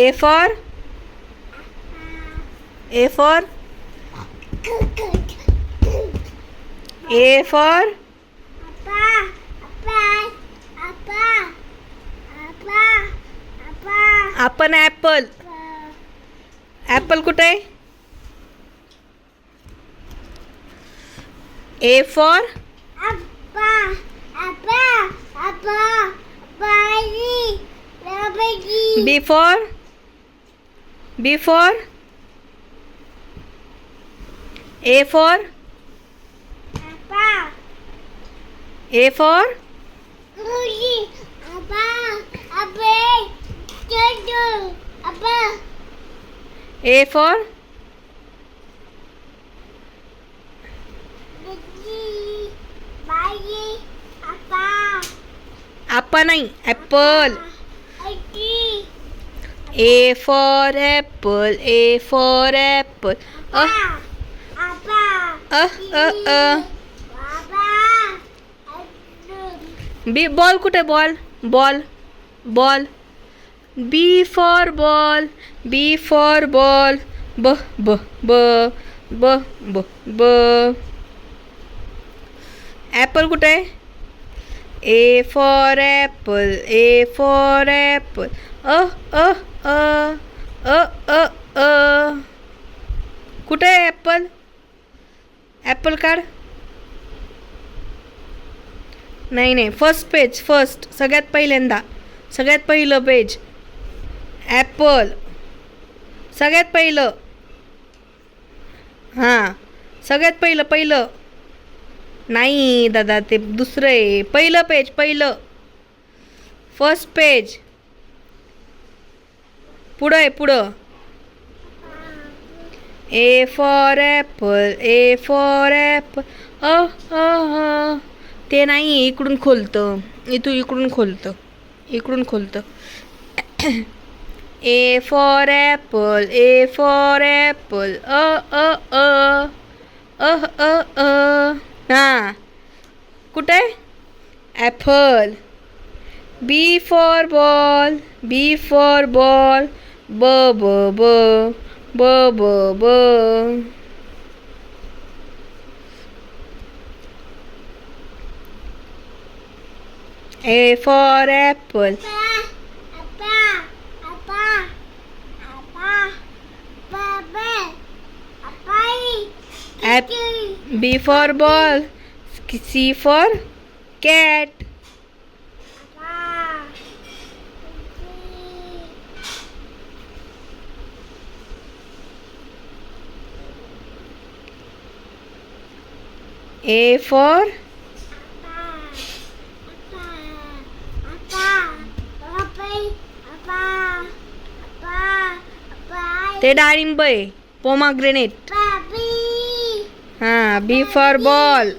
A for A for A for आपण Apple. Apple कुठे आहे? A for B for B for A for A for A for आपा नाही, apple. A for apple, A for apple. B ball कुठे? Ball ball ball. B for ball, B for ball. B B B B B B. Apple कुठे आहे? A for apple, A for apple. कुठे आहे Apple? Apple काढ. नाही नाही, first page, first, सगळ्यात पहिल्यांदा, सगळ्यात पहिलं पेज. ॲपल सगळ्यात पहिलं. हां, सगळ्यात पहिलं पहिलं. नाही दादा, ते दुसरं आहे. पहिलं पेज, पहिलं, फर्स्ट पेज. पुढं आहे, पुढं. A for apple, A for apple. ते नाही, इकडून खोलतं. इकडून खोलतं, इकडून खोलतं. A for apple, A for apple. हां, कुठे? Apple. B for ball, B for ball. B B B B B B. A for apple. B for ball. C for cat. A for ते डाळिंब आहे, पोमाग्रेनेट. हां, B for ball.